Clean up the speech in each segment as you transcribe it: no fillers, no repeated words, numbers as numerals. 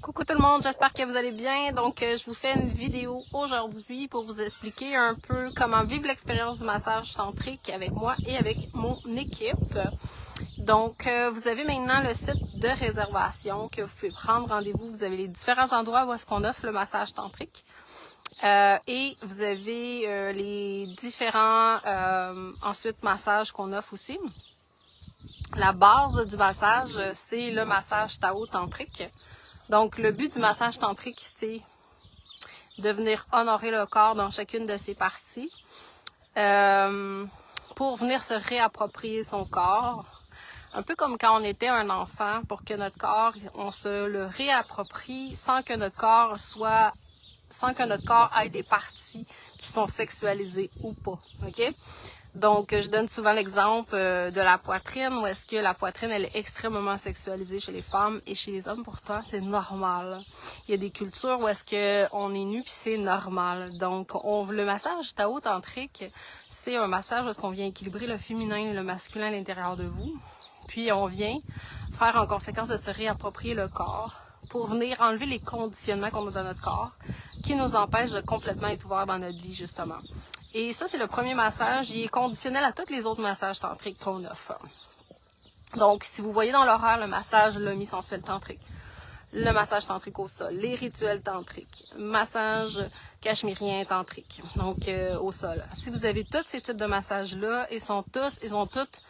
Coucou tout le monde, j'espère que vous allez bien. Donc, je vous fais une vidéo aujourd'hui pour vous expliquer un peu comment vivre l'expérience du massage tantrique avec moi et avec mon équipe. Donc, vous avez maintenant le site de réservation que vous pouvez prendre rendez-vous. Vous avez les différents endroits où est-ce qu'on offre le massage tantrique. Et vous avez les différents ensuite massages qu'on offre aussi. La base du massage, c'est le massage Tao tantrique. Donc, le but du massage tantrique, c'est de venir honorer le corps dans chacune de ses parties pour venir se réapproprier son corps. Un peu comme quand on était un enfant, pour que notre corps, on se le réapproprie sans que notre corps ait des parties qui sont sexualisées ou pas, ok? Donc, je donne souvent l'exemple de la poitrine, où est-ce que la poitrine, elle est extrêmement sexualisée chez les femmes et chez les hommes, pourtant, c'est normal. Il y a des cultures où est-ce que on est nu puis c'est normal. Donc, le massage Tao tantrique, c'est un massage où est-ce qu'on vient équilibrer le féminin et le masculin à l'intérieur de vous. Puis, on vient faire en conséquence de se réapproprier le corps pour venir enlever les conditionnements qu'on a dans notre corps qui nous empêchent de complètement être ouverts dans notre vie, justement. Et ça, c'est le premier massage. Il est conditionnel à tous les autres massages tantriques qu'on offre. Donc, si vous voyez dans l'horaire le massage lomi-sensuel tantrique, le massage tantrique au sol, les rituels tantriques, massage cachemérien tantrique, donc au sol. Si vous avez tous ces types de massages-là, ils ont toutes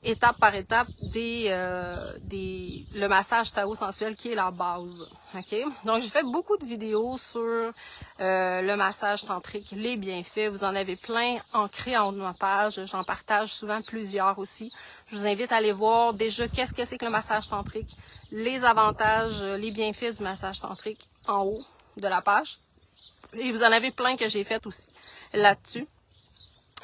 étape par étape le massage Tao sensuel qui est la base. Ok? Donc, j'ai fait beaucoup de vidéos sur le massage tantrique, les bienfaits. Vous en avez plein ancrés en haut de ma page. J'en partage souvent plusieurs aussi. Je vous invite à aller voir déjà qu'est-ce que c'est que le massage tantrique, les avantages, les bienfaits du massage tantrique en haut de la page. Et vous en avez plein que j'ai fait aussi là-dessus.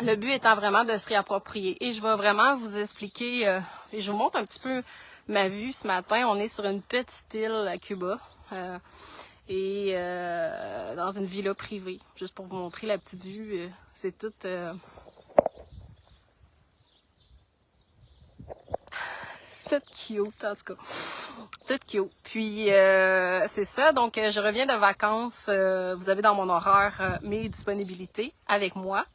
Le but étant vraiment de se réapproprier. Et je vais vraiment vous expliquer, et je vous montre un petit peu ma vue ce matin. On est sur une petite île à Cuba, dans une villa privée. Juste pour vous montrer la petite vue, c'est tout... tout cute, en tout cas. Tout cute. Puis, c'est ça. Donc, je reviens de vacances. Vous avez dans mon horaire mes disponibilités avec moi.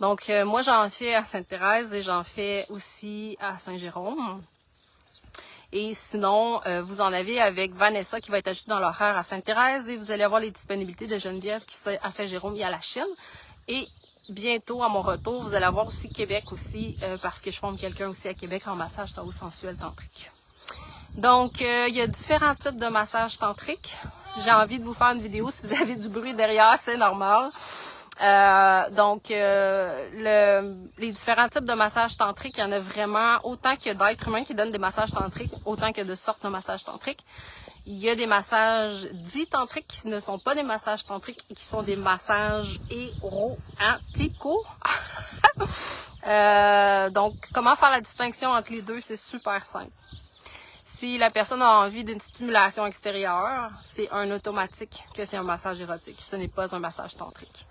Donc, moi, j'en fais à Sainte-Thérèse et j'en fais aussi à Saint-Jérôme. Et sinon, vous en avez avec Vanessa qui va être ajoutée dans l'horaire à Sainte-Thérèse et vous allez avoir les disponibilités de Geneviève qui est à Saint-Jérôme et à la Chine. Et bientôt, à mon retour, vous allez avoir aussi Québec aussi parce que je forme quelqu'un aussi à Québec en massage Tao sensuel tantrique. Donc, il y a différents types de massages tantriques. J'ai envie de vous faire une vidéo. Si vous avez du bruit derrière, c'est normal. Les différents types de massages tantriques, il y en a vraiment autant que d'êtres humains qui donnent des massages tantriques, autant que de sortes de massages tantriques. Il y a des massages dits tantriques qui ne sont pas des massages tantriques et qui sont des massages érotiques. Donc, comment faire la distinction entre les deux, c'est super simple. Si la personne a envie d'une stimulation extérieure, c'est un automatique que c'est un massage érotique. Ce n'est pas un massage tantrique.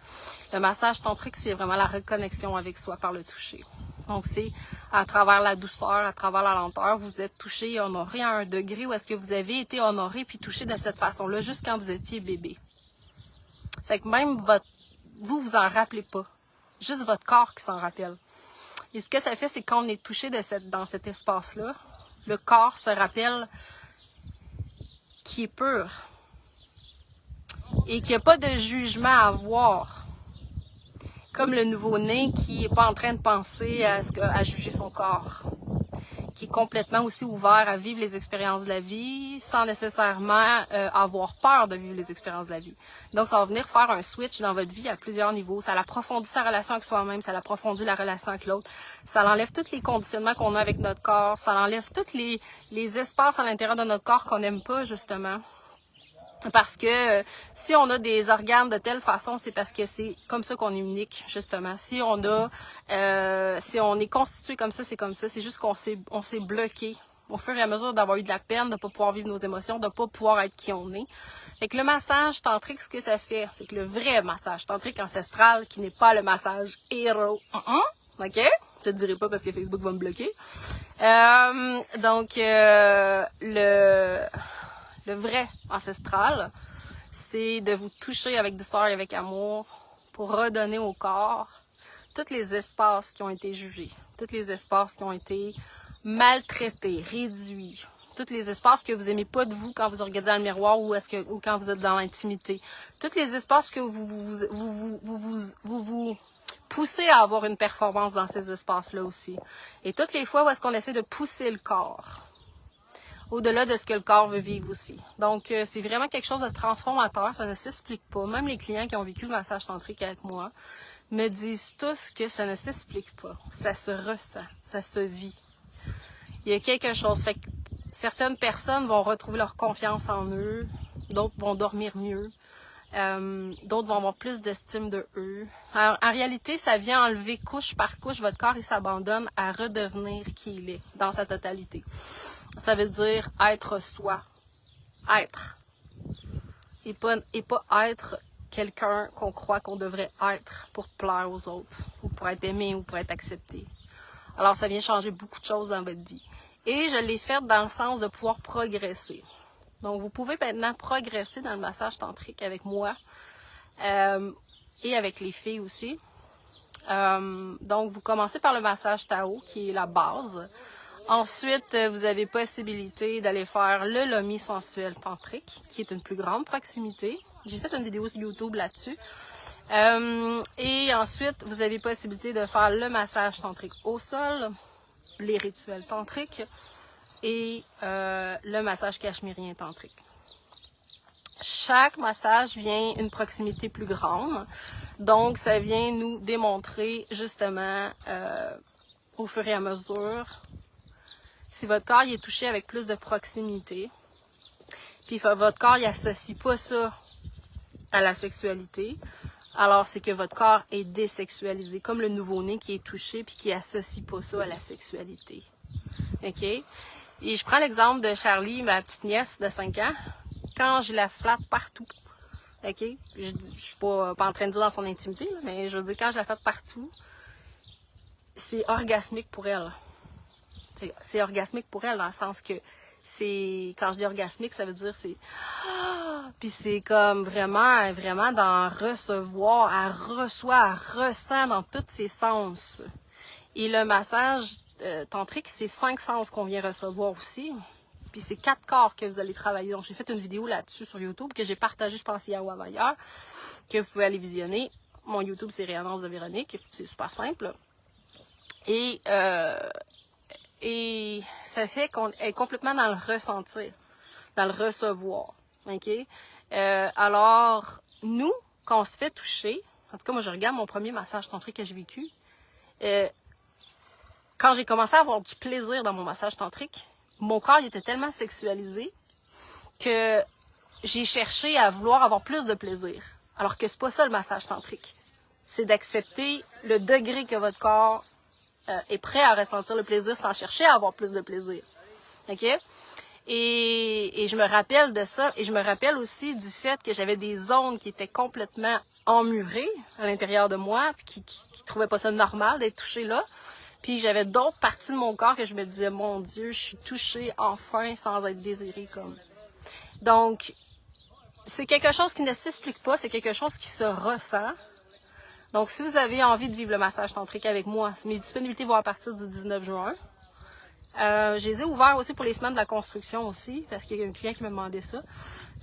Le massage tantrique, c'est vraiment la reconnexion avec soi par le toucher. Donc, c'est à travers la douceur, à travers la lenteur, vous êtes touché et honoré à un degré où est-ce que vous avez été honoré puis touché de cette façon-là, juste quand vous étiez bébé. Fait que même vous en rappelez pas. Juste votre corps qui s'en rappelle. Et ce que ça fait, c'est quand on est touché dans cet espace-là, le corps se rappelle qu'il est pur et qu'il n'y a pas de jugement à avoir. Comme le nouveau-né qui n'est pas en train de penser à juger son corps, qui est complètement aussi ouvert à vivre les expériences de la vie sans nécessairement avoir peur de vivre les expériences de la vie. Donc, ça va venir faire un switch dans votre vie à plusieurs niveaux. Ça approfondit sa relation avec soi-même, ça approfondit la relation avec l'autre, ça enlève tous les conditionnements qu'on a avec notre corps, ça enlève tous les espaces à l'intérieur de notre corps qu'on n'aime pas, justement. Parce que si on a des organes de telle façon, c'est parce que c'est comme ça qu'on est unique, justement. Si on est constitué comme ça, c'est comme ça. C'est juste qu'on s'est bloqué au fur et à mesure d'avoir eu de la peine, de ne pas pouvoir vivre nos émotions, de ne pas pouvoir être qui on est. Fait que le massage tantrique, ce que ça fait, c'est que le vrai massage tantrique ancestral, qui n'est pas le massage héros, ok? Je te dirai pas parce que Facebook va me bloquer. le vrai ancestral, c'est de vous toucher avec douceur et avec amour pour redonner au corps tous les espaces qui ont été jugés, tous les espaces qui ont été maltraités, réduits, tous les espaces que vous n'aimez pas de vous quand vous regardez dans le miroir ou quand vous êtes dans l'intimité, tous les espaces que vous poussez à avoir une performance dans ces espaces-là aussi. Et toutes les fois où est-ce qu'on essaie de pousser le corps au-delà de ce que le corps veut vivre aussi. Donc, c'est vraiment quelque chose de transformateur, ça ne s'explique pas. Même les clients qui ont vécu le massage tantrique avec moi me disent tous que ça ne s'explique pas. Ça se ressent, ça se vit. Il y a quelque chose. Fait que certaines personnes vont retrouver leur confiance en eux, d'autres vont dormir mieux, d'autres vont avoir plus d'estime de eux. Alors, en réalité, ça vient enlever couche par couche votre corps et s'abandonne à redevenir qui il est dans sa totalité. Ça veut dire être soi. Être. Et pas être quelqu'un qu'on croit qu'on devrait être pour plaire aux autres, ou pour être aimé, ou pour être accepté. Alors, ça vient changer beaucoup de choses dans votre vie. Et je l'ai fait dans le sens de pouvoir progresser. Donc, vous pouvez maintenant progresser dans le massage tantrique avec moi et avec les filles aussi. Donc, vous commencez par le massage Tao, qui est la base. Ensuite, vous avez possibilité d'aller faire le Lomi sensuel tantrique, qui est une plus grande proximité. J'ai fait une vidéo sur YouTube là-dessus. Et ensuite, vous avez possibilité de faire le massage tantrique au sol, les rituels tantriques et le massage cachemérien tantrique. Chaque massage vient une proximité plus grande. Donc, ça vient nous démontrer justement au fur et à mesure si votre corps il est touché avec plus de proximité, puis votre corps il associe pas ça à la sexualité, alors c'est que votre corps est désexualisé, comme le nouveau-né qui est touché puis qui associe pas ça à la sexualité. OK? Et je prends l'exemple de Charlie, ma petite nièce de 5 ans, quand je la flatte partout. OK? Je suis pas en train de dire dans son intimité, mais je veux dire, quand je la flatte partout, c'est orgasmique pour elle. C'est orgasmique pour elle dans le sens que c'est, quand je dis orgasmique, ça veut dire c'est puis c'est comme vraiment dans recevoir, elle reçoit, elle ressent dans tous ses sens. Et le massage tantrique, c'est 5 sens qu'on vient recevoir aussi. Puis c'est 4 corps que vous allez travailler. Donc j'ai fait une vidéo là-dessus sur YouTube que j'ai partagée, je pense, hier ou avant-hier, que vous pouvez aller visionner. Mon YouTube, c'est Réannonce de Véronique. C'est super simple. Et ça fait qu'on est complètement dans le ressentir, dans le recevoir. OK? Alors, nous, quand on se fait toucher, en tout cas, moi, je regarde mon premier massage tantrique que j'ai vécu. Quand j'ai commencé à avoir du plaisir dans mon massage tantrique, mon corps il était tellement sexualisé que j'ai cherché à vouloir avoir plus de plaisir. Alors que c'est pas ça le massage tantrique. C'est d'accepter le degré que votre corps est prêt à ressentir le plaisir sans chercher à avoir plus de plaisir. OK? Et je me rappelle de ça. Et je me rappelle aussi du fait que j'avais des zones qui étaient complètement emmurées à l'intérieur de moi, puis qui trouvaient pas ça normal d'être touchée là. Puis j'avais d'autres parties de mon corps que je me disais, mon Dieu, je suis touchée enfin sans être désirée comme. Donc, c'est quelque chose qui ne s'explique pas, c'est quelque chose qui se ressent. Donc, si vous avez envie de vivre le massage tantrique avec moi, mes disponibilités vont à partir du 19 juin. Je les ai ouverts aussi pour les semaines de la construction aussi, parce qu'il y a un client qui me demandait ça.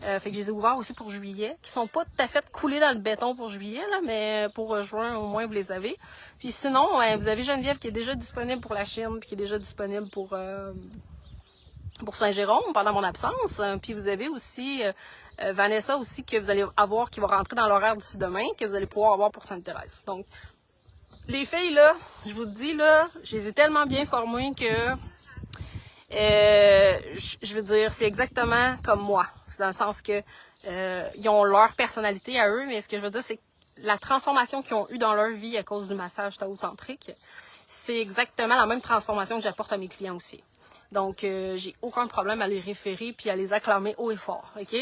Fait que je les ai ouverts aussi pour juillet, qui sont pas tout à fait coulés dans le béton pour juillet, là, mais pour juin, au moins, vous les avez. Puis sinon, vous avez Geneviève qui est déjà disponible pour la Chine, puis qui est déjà disponible pour Saint-Jérôme pendant mon absence. Puis vous avez aussi Vanessa aussi que vous allez avoir, qui va rentrer dans l'horaire d'ici demain, que vous allez pouvoir avoir pour Sainte-Thérèse. Donc, les filles, là, je vous le dis, là, je les ai tellement bien formées que, je veux dire, c'est exactement comme moi. C'est dans le sens que ils ont leur personnalité à eux, mais ce que je veux dire, c'est que la transformation qu'ils ont eue dans leur vie à cause du massage Tao tantrique, c'est exactement la même transformation que j'apporte à mes clients aussi. Donc, j'ai aucun problème à les référer puis à les acclamer haut et fort, OK?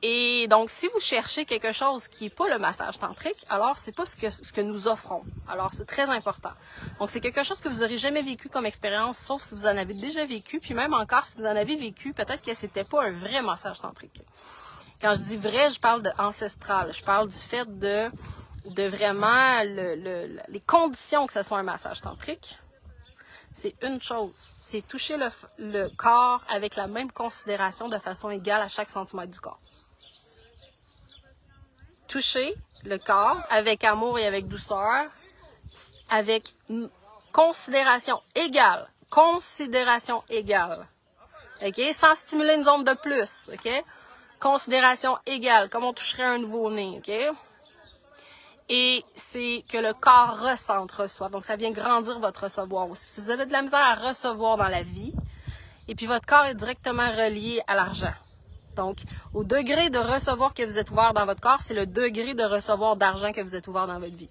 Et donc, si vous cherchez quelque chose qui n'est pas le massage tantrique, alors c'est pas ce que nous offrons. Alors, c'est très important. Donc, c'est quelque chose que vous n'aurez jamais vécu comme expérience, sauf si vous en avez déjà vécu, puis même encore, si vous en avez vécu, peut-être que c'était pas un vrai massage tantrique. Quand je dis vrai, je parle de ancestral. Je parle du fait de vraiment les conditions que ce soit un massage tantrique. C'est une chose, c'est toucher le corps avec la même considération de façon égale à chaque centimètre du corps. Toucher le corps avec amour et avec douceur, avec considération égale. Considération égale. OK? Sans stimuler une zone de plus. OK? Considération égale, comme on toucherait un nouveau-né. OK? Et c'est que le corps ressente, reçoit. Donc, ça vient grandir votre recevoir aussi. Si vous avez de la misère à recevoir dans la vie, et puis votre corps est directement relié à l'argent. Donc, au degré de recevoir que vous êtes ouvert dans votre corps, c'est le degré de recevoir d'argent que vous êtes ouvert dans votre vie.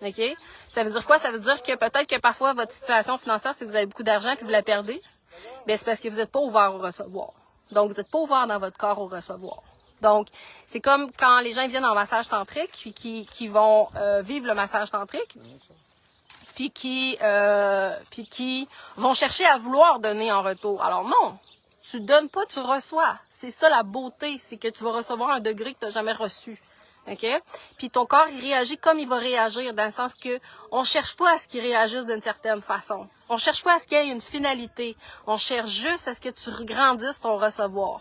OK? Ça veut dire quoi? Ça veut dire que peut-être que parfois votre situation financière, c'est que vous avez beaucoup d'argent puis vous la perdez, bien, c'est parce que vous n'êtes pas ouvert au recevoir. Donc, vous n'êtes pas ouvert dans votre corps au recevoir. Donc, c'est comme quand les gens viennent en massage tantrique puis qui vont vivre le massage tantrique puis qui vont chercher à vouloir donner en retour. Alors non! Tu donnes pas, tu reçois. C'est ça la beauté, c'est que tu vas recevoir un degré que tu n'as jamais reçu. OK? Puis ton corps, il réagit comme il va réagir, dans le sens que on cherche pas à ce qu'il réagisse d'une certaine façon. On cherche pas à ce qu'il y ait une finalité. On cherche juste à ce que tu grandisses ton recevoir.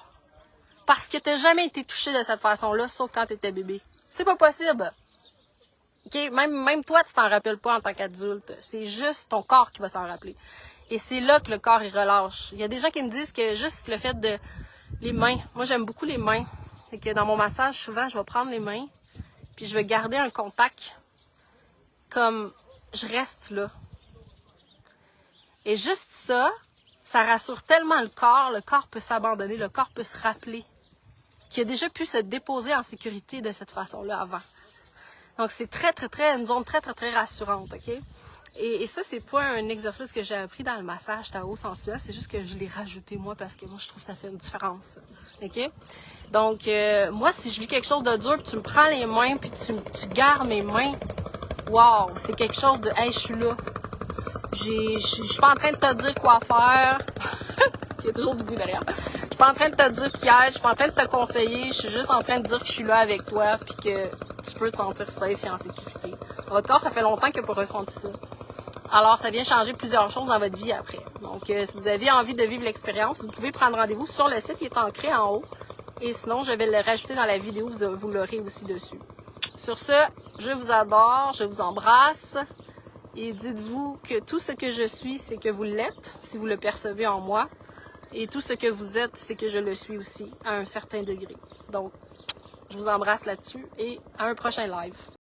Parce que tu n'as jamais été touché de cette façon-là, sauf quand tu étais bébé. C'est pas possible. OK? Même toi, tu t'en rappelles pas en tant qu'adulte. C'est juste ton corps qui va s'en rappeler. Et c'est là que le corps, il relâche. Il y a des gens qui me disent que juste le fait de... Les mains. Moi, j'aime beaucoup les mains. C'est que dans mon massage, souvent, je vais prendre les mains, puis je vais garder un contact comme je reste là. Et juste ça rassure tellement le corps peut s'abandonner, le corps peut se rappeler qu'il a déjà pu se déposer en sécurité de cette façon-là avant. Donc, c'est une zone très rassurante, OK? Et ça, c'est pas un exercice que j'ai appris dans le massage Tao sensuel, c'est juste que je l'ai rajouté moi parce que moi, je trouve que ça fait une différence. OK? Donc, moi, si je vis quelque chose de dur, puis tu me prends les mains, puis tu gardes mes mains, wow, c'est quelque chose de, hey, je suis là. Je suis pas en train de te dire quoi faire. Il y a toujours du bruit derrière. Je suis pas en train de te dire qui aide, je suis pas en train de te conseiller, je suis juste en train de dire que je suis là avec toi, puis que tu peux te sentir safe et en sécurité. Votre corps, ça fait longtemps qu'il n'a pas ressenti ça. Alors, ça vient changer plusieurs choses dans votre vie après. Donc, si vous avez envie de vivre l'expérience, vous pouvez prendre rendez-vous sur le site, il est ancré en haut. Et sinon, je vais le rajouter dans la vidéo, vous l'aurez aussi dessus. Sur ce, je vous adore, je vous embrasse. Et dites-vous que tout ce que je suis, c'est que vous l'êtes, si vous le percevez en moi. Et tout ce que vous êtes, c'est que je le suis aussi, à un certain degré. Donc, je vous embrasse là-dessus et à un prochain live.